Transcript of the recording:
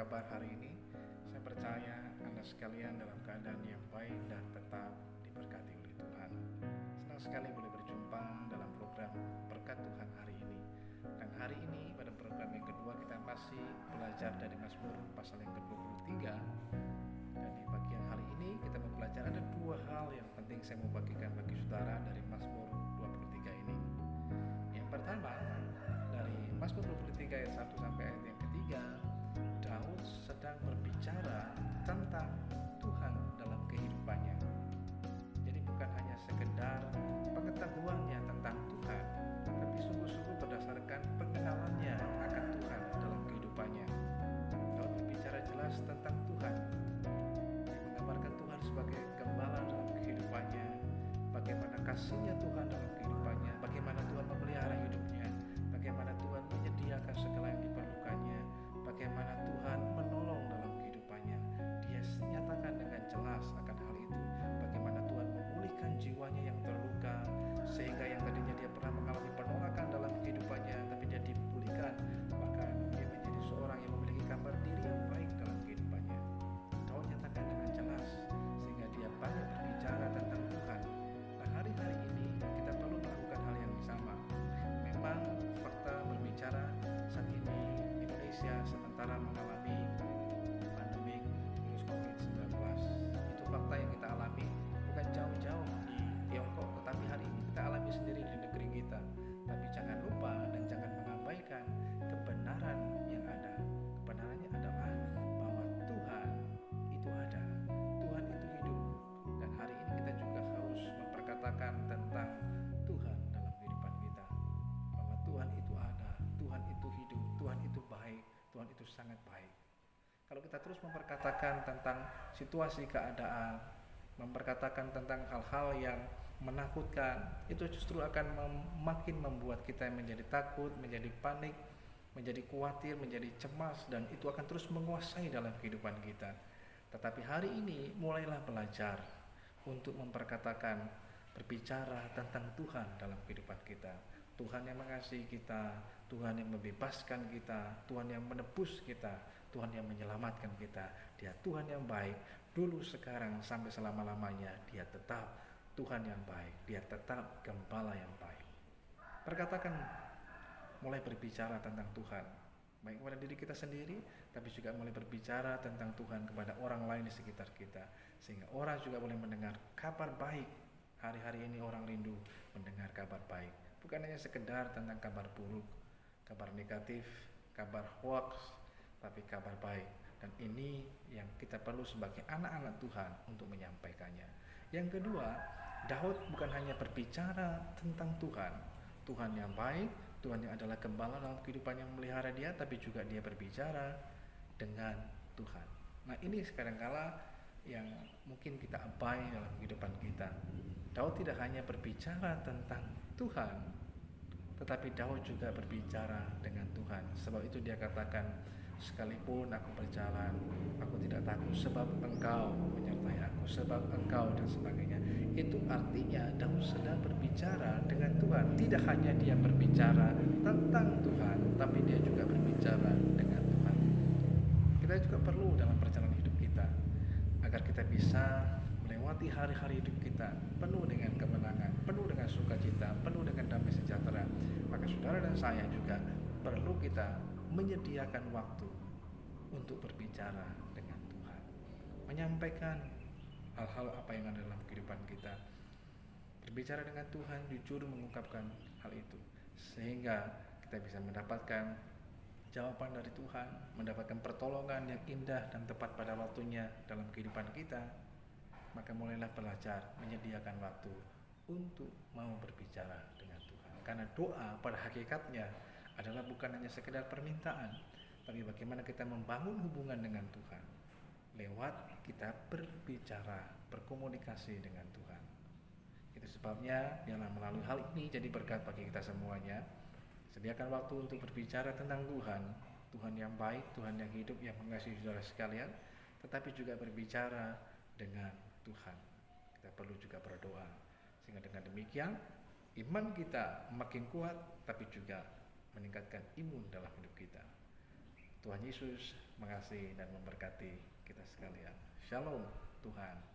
kabar hari ini? Saya percaya Anda sekalian dalam keadaan yang baik dan tetap diberkati oleh Tuhan. Senang sekali boleh berjumpa dalam program Berkat Tuhan hari ini. Dan hari ini pada program yang kedua kita masih belajar dari Mazmur pasal yang ke-23. Dan di bagian hari ini kita mempelajari ada dua hal yang penting saya mau bagikan bagi saudara dari Mazmur 23 ini. Yang pertama, dari Mazmur 23 ayat 1 sampai ayat yang ketiga, Daud sedang berbicara tentang Tuhan dalam kehidupannya. Jadi bukan hanya sekedar pengetahuannya tentang Tuhan, tapi sungguh-sungguh berdasarkan pengenalannya akan Tuhan dalam kehidupannya. Daud berbicara jelas tentang Tuhan. Dia menggambarkan Tuhan sebagai gembala dalam kehidupannya, bagaimana kasihnya Tuhan dalam kehidupannya, bagaimana Tuhan memelihara hidupnya, bagaimana Tuhan menyediakan segala yang diperlukannya, bagaimana Tuhan menolong dalam kehidupannya. Dia nyatakan dengan jelas akan hal itu, bagaimana Tuhan memulihkan jiwanya yang terluka, sehingga yang tadinya dia pernah mengalami penolakan dalam kehidupannya, tapi dia dipulihkan, bahkan dia menjadi seorang yang memiliki gambar diri yang baik dalam kehidupannya. Daud nyatakan dengan jelas, sehingga dia banyak berbicara tentang Tuhan. Nah, hari-hari ini kita perlu melakukan hal yang sama. Memang fakta berbicara saat ini Indonesia sementara mengalami pandemi virus COVID-19. Itu fakta yang kita alami, bukan jauh-jauh di Tiongkok, tetapi hari ini kita alami sendiri di negeri kita. Tapi jangan lupa dan jangan mengabaikan kebenaran yang ada. Kebenarannya adalah bahwa Tuhan itu ada, Tuhan itu hidup. Dan hari ini kita juga harus memperkatakan tentang Tuhan dalam kehidupan kita, bahwa Tuhan itu ada, Tuhan itu hidup, Tuhan itu baik, Tuhan itu sangat baik. Kalau kita terus memperkatakan tentang situasi keadaan, memperkatakan tentang hal-hal yang menakutkan, itu justru akan makin membuat kita menjadi takut, menjadi panik, menjadi khawatir, menjadi cemas, dan itu akan terus menguasai dalam kehidupan kita. Tetapi hari ini mulailah belajar untuk memperkatakan, berbicara tentang Tuhan dalam kehidupan kita. Tuhan yang mengasihi kita, Tuhan yang membebaskan kita, Tuhan yang menebus kita, Tuhan yang menyelamatkan kita. Dia Tuhan yang baik, dulu, sekarang, sampai selama-lamanya. Dia tetap Tuhan yang baik, dia tetap gembala yang baik. Perkatakan, mulai berbicara tentang Tuhan, baik kepada diri kita sendiri, tapi juga mulai berbicara tentang Tuhan kepada orang lain di sekitar kita, sehingga orang juga boleh mendengar kabar baik. Hari-hari ini orang rindu mendengar kabar baik, bukan hanya sekedar tentang kabar buruk, kabar negatif, kabar hoax, tapi kabar baik. Dan ini yang kita perlu sebagai anak-anak Tuhan untuk menyampaikannya. Yang kedua, Daud bukan hanya berbicara tentang Tuhan, Tuhan yang baik, Tuhan yang adalah gembala dalam kehidupan yang memelihara dia, tapi juga dia berbicara dengan Tuhan. Nah, ini kadang-kala yang mungkin kita abai dalam kehidupan kita. Daud tidak hanya berbicara tentang Tuhan, tetapi Daud juga berbicara dengan Tuhan. Sebab itu dia katakan, sekalipun aku berjalan, aku tidak takut sebab Engkau menyertai aku, sebab Engkau, dan sebagainya. Itu artinya Daud sedang berbicara dengan Tuhan. Tidak hanya dia berbicara tentang Tuhan, tapi dia juga berbicara dengan Tuhan. Kita juga perlu dalam perjalanan hidup kita, agar kita bisa melewati hari-hari hidup kita penuh dengan kemenangan, penuh dengan sukacita, penuh dengan damai sejahtera. Maka saudara dan saya juga perlu kita menyediakan waktu untuk berbicara dengan Tuhan, menyampaikan hal-hal apa yang ada dalam kehidupan kita. Berbicara dengan Tuhan, jujur mengungkapkan hal itu, sehingga kita bisa mendapatkan jawaban dari Tuhan, mendapatkan pertolongan yang indah dan tepat pada waktunya dalam kehidupan kita. Maka mulailah belajar menyediakan waktu untuk mau berbicara dengan Tuhan. Karena doa pada hakikatnya adalah bukan hanya sekedar permintaan, tapi bagaimana kita membangun hubungan dengan Tuhan lewat kita berbicara, berkomunikasi dengan Tuhan. Itu sebabnya jangan melalui hal ini jadi berkat bagi kita semuanya. Sediakan waktu untuk berbicara tentang Tuhan, Tuhan yang baik, Tuhan yang hidup, yang mengasihi saudara sekalian, tetapi juga berbicara dengan Tuhan. Kita perlu juga berdoa, sehingga dengan demikian iman kita makin kuat, tapi juga meningkatkan imun dalam hidup kita. Tuhan Tuhan Yesus mengasihi dan memberkati kita sekalian. Shalom Tuhan.